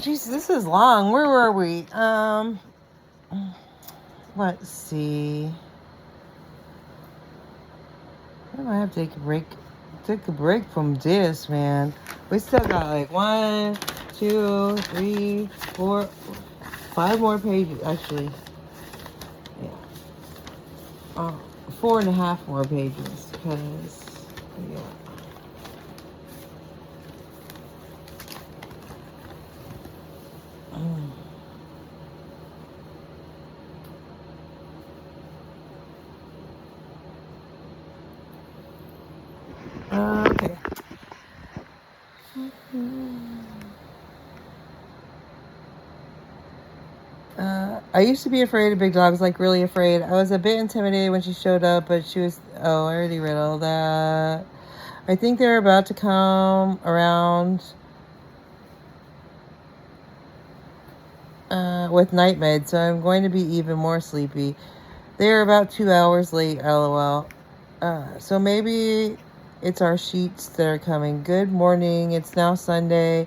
jeez, this is long. Where were we? Let's see. I might have to take a break. Take a break from this, man. We still got like 1, 2, 3, 4, 5 more pages. Actually, yeah. 4.5 more pages. Because, yeah. Okay. I used to be afraid of big dogs, like really afraid. I was a bit intimidated when she showed up, but she was. Oh, I already read all that. I think they're about to come around with night meds, so I'm going to be even more sleepy. They're about 2 hours late, lol. So maybe it's our sheets that are coming. Good morning. It's now Sunday,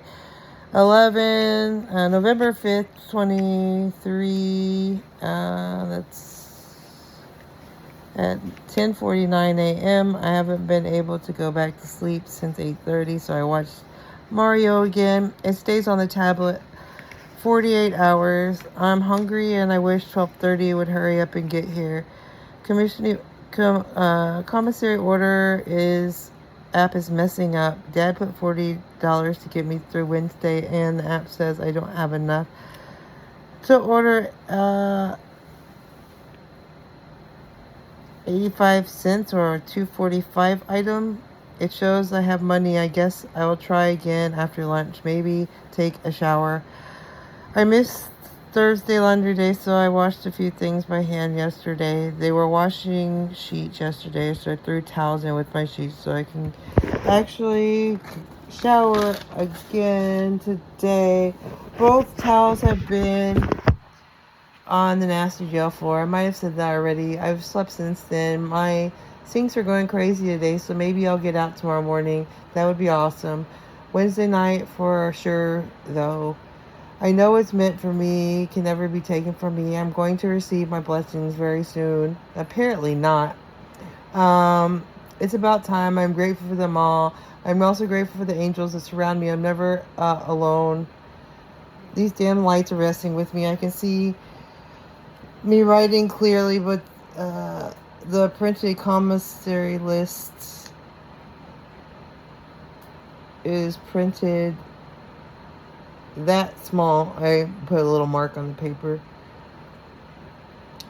November 5th, 23. That's at 10:49 a.m. I haven't been able to go back to sleep since 8:30, so I watched Mario again. It stays on the tablet 48 hours. I'm hungry and I wish 12:30 would hurry up and get here. Commissary order app is messing up. Dad put $40 to get me through Wednesday, and the app says I don't have enough to order 85 cents or 245 item. It shows I have money. I guess I will try again after lunch. Maybe take a shower. I missed Thursday laundry day, so I washed a few things by hand yesterday. They were washing sheets yesterday, so I threw towels in with my sheets so I can actually shower again today. Both towels have been on the nasty jail floor. I might have said that already. I've slept since then. My sinks are going crazy today, so maybe I'll get out tomorrow morning. That would be awesome. Wednesday night for sure, though. I know it's meant for me, can never be taken from me. I'm going to receive my blessings very soon. Apparently not. It's about time. I'm grateful for them all. I'm also grateful for the angels that surround me. I'm never alone. These damn lights are resting with me. I can see me writing clearly, but the printed commissary list is printed that small. I put a little mark on the paper.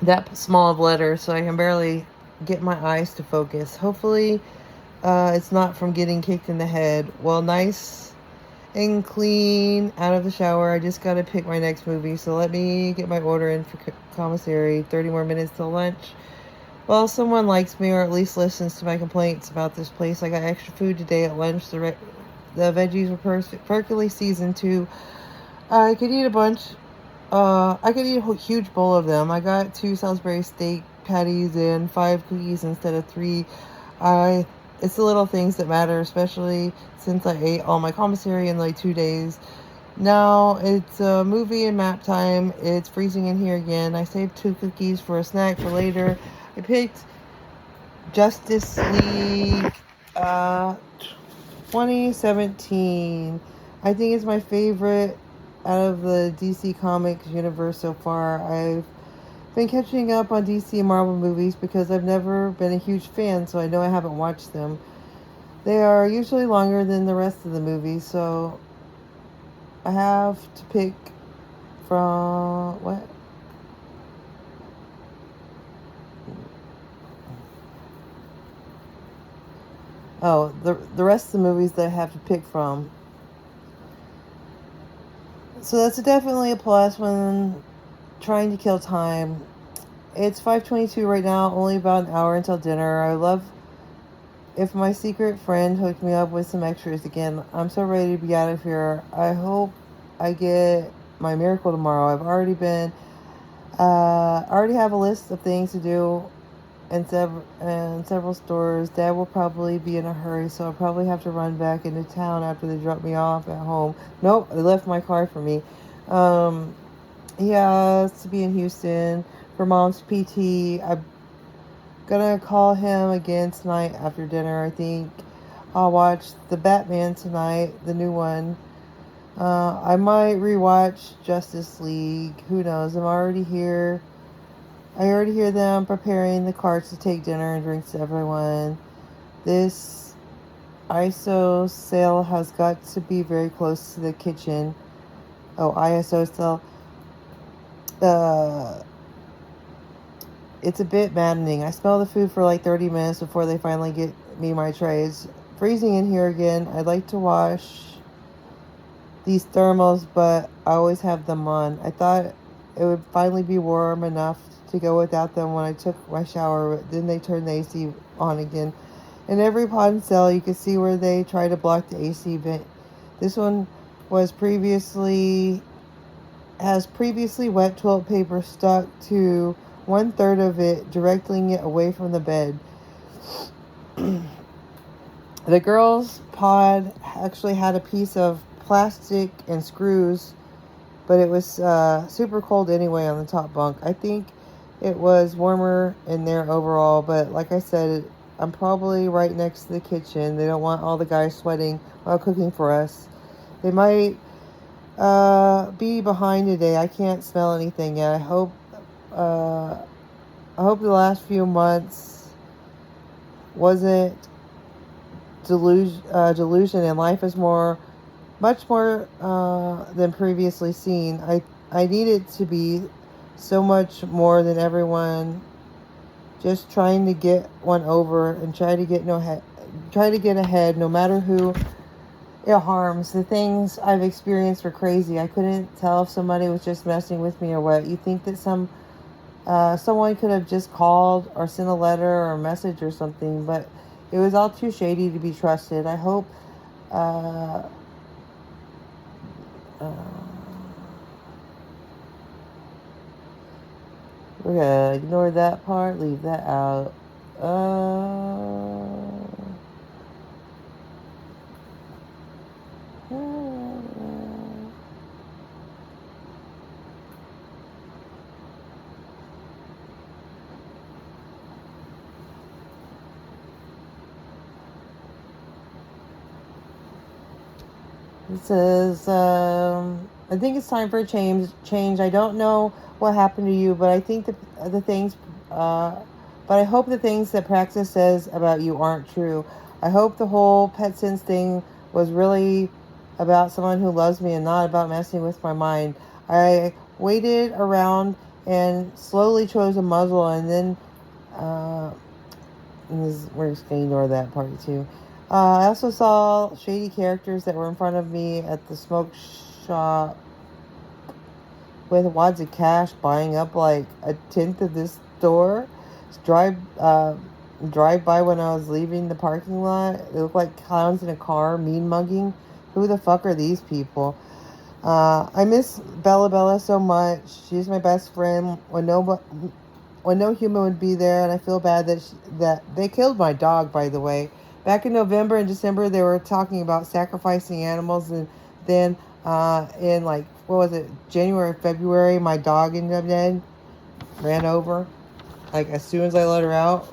That small of letters, so I can barely get my eyes to focus. Hopefully, it's not from getting kicked in the head. Well, nice and clean out of the shower. I just got to pick my next movie, so let me get my order in for commissary. 30 more minutes till lunch. Well, someone likes me, or at least listens to my complaints about this place. I got extra food today at lunch. The veggies were perfectly seasoned too. I could eat a bunch. I could eat a huge bowl of them. I got 2 Salisbury steak patties and 5 cookies instead of 3. It's the little things that matter, especially since I ate all my commissary in like 2 days. Now it's movie and map time. It's freezing in here again. I saved 2 cookies for a snack for later. I picked Justice League 2017. I think it's my favorite out of the DC Comics universe so far. I've been catching up on DC and Marvel movies because I've never been a huge fan, so I know I haven't watched them. They are usually longer than the rest of the movies, so I have to pick from what? Oh, the rest of the movies that I have to pick from. So that's definitely a plus when trying to kill time. It's 5:22 right now, only about an hour until dinner. I love if my secret friend hooked me up with some extras again. I'm so ready to be out of here. I hope I get my miracle tomorrow. I already have a list of things to do several stores. Dad will probably be in a hurry, so I'll probably have to run back into town after they drop me off at home. Nope, they left my car for me. Um, he has to be in Houston for Mom's PT. I'm gonna call him again tonight after dinner. I think I'll watch the Batman tonight, the new one. I might rewatch Justice League. Who knows? I'm already here. I already hear them preparing the carts to take dinner and drinks to everyone. This ISO sale has got to be very close to the kitchen. Oh, ISO sale. It's a bit maddening. I smell the food for like 30 minutes before they finally get me my trays. Freezing in here again. I'd like to wash these thermals, but I always have them on. I thought it would finally be warm enough to go without them when I took my shower, but then they turned the AC on again. In every pot and cell, you can see where they try to block the AC vent. This one has previously wet toilet paper stuck to 1/3 of it, directing it away from the bed. The girls' pod actually had a piece of plastic and screws, but it was super cold anyway on the top bunk. I think it was warmer in there overall, but like I said, I'm probably right next to the kitchen. They don't want all the guys sweating while cooking for us. They might be behind today. I can't smell anything yet. I hope the last few months wasn't delusion, and life is much more than previously seen. I need it to be so much more than everyone just trying to get one over and try to get ahead, no matter who it harms. The things I've experienced were crazy. I couldn't tell if somebody was just messing with me or what. You think that someone could have just called or sent a letter or a message or something, but it was all too shady to be trusted. I hope we're gonna ignore that part, leave that out. It says, I think it's time for a change. I don't know what happened to you, but I think the things, but I hope the things that Praxis says about you aren't true. I hope the whole pet sense thing was really about someone who loves me and not about messing with my mind. I waited around and slowly chose a muzzle, and then, we're just going to ignore that part too. I also saw shady characters that were in front of me at the smoke shop with wads of cash, buying up like a tenth of this store. Drive by when I was leaving the parking lot. They look like clowns in a car, mean mugging. Who the fuck are these people? I miss Bella so much. She's my best friend. When no human would be there, and I feel bad that they killed my dog, by the way. Back in November and December, they were talking about sacrificing animals, and then in like, what was it, January or February, my dog ended up dead. Ran over, like, as soon as I let her out.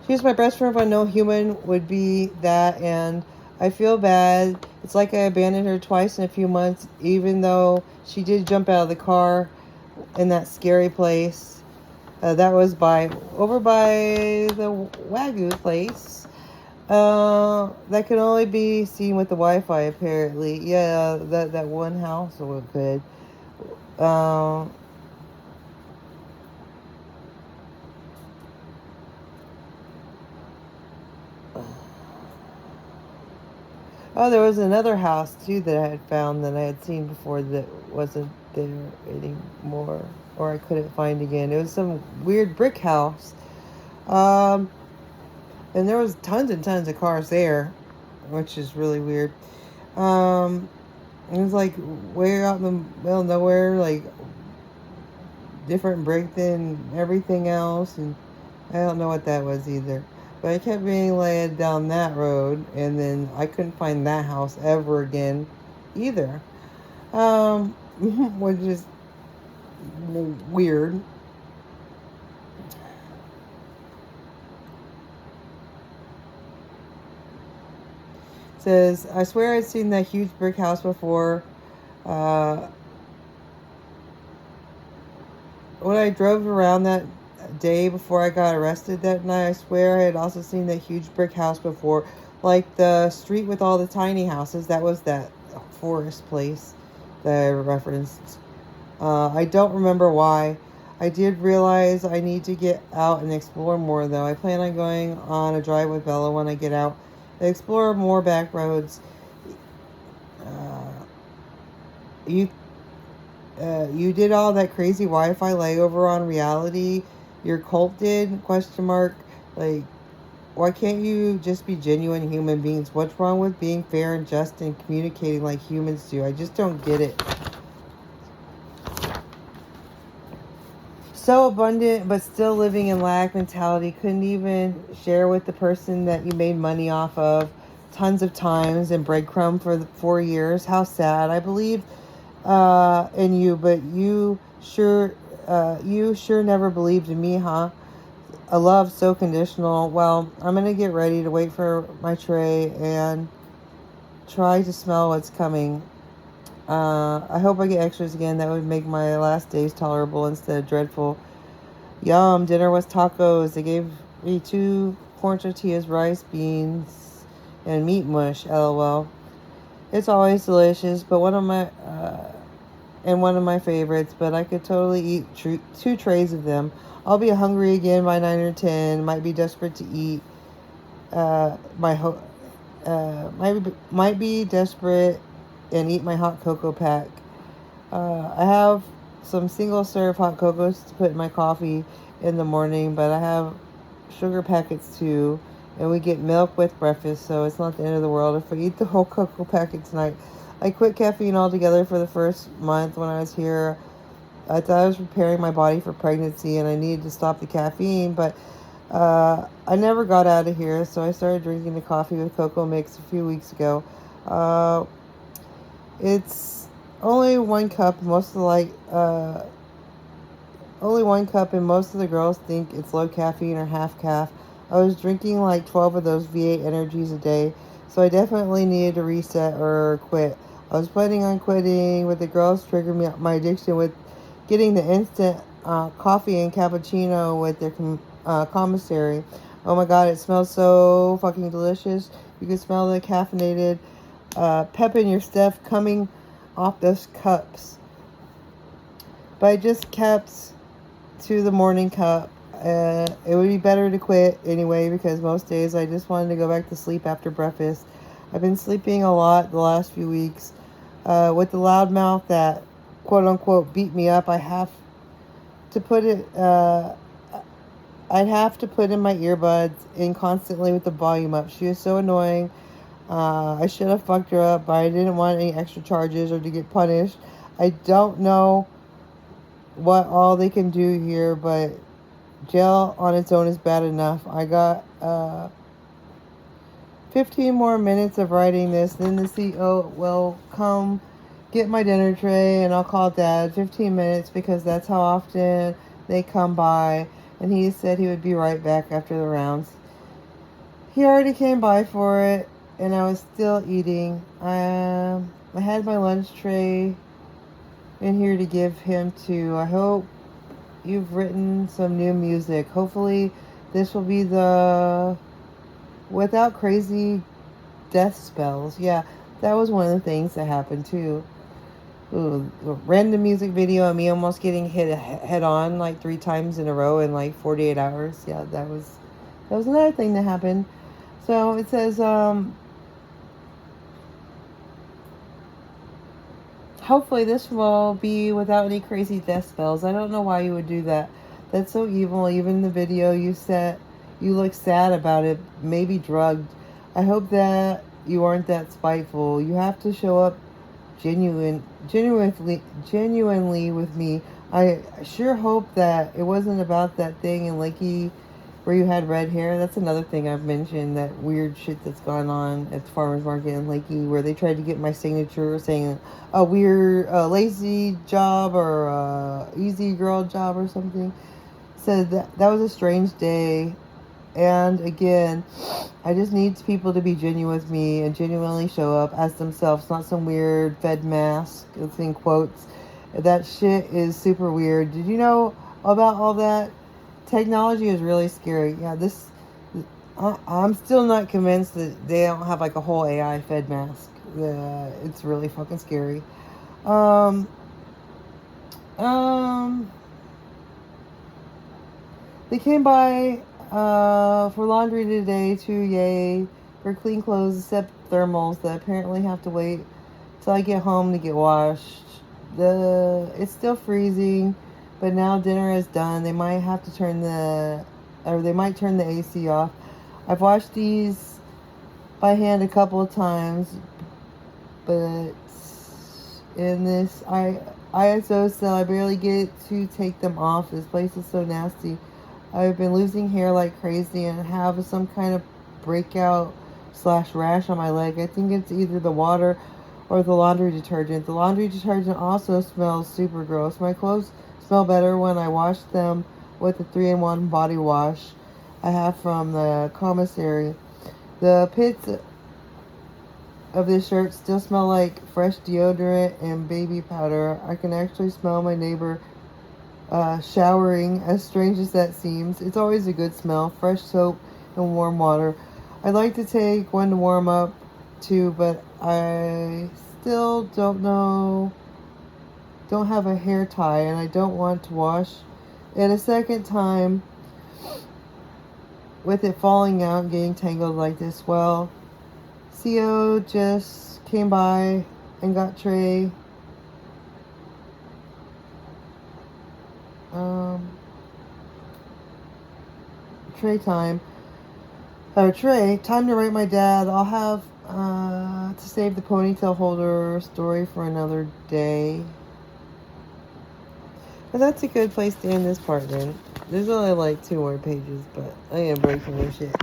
She was my best friend, but no human would be that, and I feel bad. It's like I abandoned her twice in a few months, even though she did jump out of the car in that scary place. That was over by the Wagyu place. That could only be seen with the Wi-Fi, apparently. Yeah, that one house looked good. Oh, there was another house too that I had found that I had seen before that wasn't there anymore, or I couldn't find again. It was some weird brick house. And there was tons and tons of cars there, which is really weird. It was like way out in the middle of nowhere, like different break than everything else, and I don't know what that was either. But I kept being led down that road, and then I couldn't find that house ever again either. Which is weird. Says, I swear I'd seen that huge brick house before. Uh, when I drove around that day before I got arrested that night, I swear I had also seen that huge brick house before. Like the street with all the tiny houses. That was that forest place that I referenced. I don't remember why. I did realize I need to get out and explore more, though. I plan on going on a drive with Bella when I get out. Explore more back roads. Uh, you you did all that crazy Wi-Fi layover on reality. Your cult did? Question mark. Like, why can't you just be genuine human beings? What's wrong with being fair and just and communicating like humans do? I just don't get it. So abundant, but still living in lack mentality. Couldn't even share with the person that you made money off of tons of times and breadcrumb for 4 years. How sad. I believe in you, but you sure never believed in me, huh? A love so conditional. Well, I'm gonna get ready to wait for my tray and try to smell what's coming. I hope I get extras again. That would make my last days tolerable instead of dreadful. Yum, dinner was tacos. They gave me 2 corn tortillas, rice, beans, and meat mush. LOL. It's always delicious, but one of my favorites. But I could totally eat 2 trays of them. I'll be hungry again by 9 or 10. Might be desperate to eat. Might be desperate and eat my hot cocoa pack. I have some single serve hot cocos to put in my coffee in the morning, but I have sugar packets too, and we get milk with breakfast, so it's not the end of the world if I eat the whole cocoa packet tonight. I quit caffeine altogether for the first month when I was here. I thought I was preparing my body for pregnancy and I needed to stop the caffeine, but I never got out of here, so I started drinking the coffee with cocoa mix a few weeks ago. It's only 1 cup. Only 1 cup, and most of the girls think it's low caffeine or half calf. I was drinking like 12 of those V8 energies a day, so I definitely needed to reset or quit. I was planning on quitting, but the girls triggered my addiction with getting the instant coffee and cappuccino with their commissary. Oh my god, it smells so fucking delicious. You can smell the caffeinated pep in your step coming off those cups. But I just kept to the morning cup. It would be better to quit anyway, because most days I just wanted to go back to sleep after breakfast. I've been sleeping a lot the last few weeks. With the loudmouth that quote unquote beat me up, to put it I'd have to put in my earbuds in constantly with the volume up. She was so annoying. I should have fucked her up, but I didn't want any extra charges or to get punished. I don't know what all they can do here, but jail on its own is bad enough. I got 15 more minutes of writing this, then the CEO will come get my dinner tray and I'll call Dad. 15 minutes, because that's how often they come by, and he said he would be right back after the rounds. He already came by for it, and I was still eating. I had my lunch tray in here to give him to. I hope you've written some new music. Hopefully this will be the without crazy death spells. Yeah, that was one of the things that happened too. Ooh, a random music video of me almost getting hit head on like 3 times in a row in like 48 hours. Yeah, that was another thing that happened. So it says, hopefully this will be without any crazy death spells. I don't know why you would do that. That's so evil. Even in the video you said you look sad about it, maybe drugged. I hope that you aren't that spiteful. You have to show up genuinely with me. I sure hope that it wasn't about that thing in Lakey where you had red hair. That's another thing I've mentioned, that weird shit that's gone on at the farmer's market in Lakey, where they tried to get my signature saying a weird lazy job or easy girl job or something. Said that was a strange day. And again, I just need people to be genuine with me and genuinely show up as themselves, not some weird fed mask. It's in quotes. That shit is super weird. Did you know about all that? Technology is really scary. Yeah, I'm still not convinced that they don't have like a whole AI fed mask. It's really fucking scary. Um, um, they came by for laundry today too, yay. For clean clothes except thermals that apparently have to wait till I get home to get washed. It's still freezing, but now dinner is done. They might have to they might turn the AC off. I've washed these by hand a couple of times, but in this ISO cell, I barely get to take them off. This place is so nasty. I've been losing hair like crazy and have some kind of breakout / rash on my leg. I think it's either the water or the laundry detergent. The laundry detergent also smells super gross. My clothes smell better when I wash them with the 3-in-1 body wash I have from the commissary. The pits of this shirt still smell like fresh deodorant and baby powder. I can actually smell my neighbor showering, as strange as that seems. It's always a good smell, fresh soap and warm water. I'd like to take one to warm up too, but I still don't have a hair tie, and I don't want to wash it a second time with it falling out and getting tangled like this. Well, CO just came by and got Trey. Trey, time to write my dad. I'll have to save the ponytail holder story for another day. But that's a good place to end this part then. There's only like 2 more pages, but I am breaking this shit.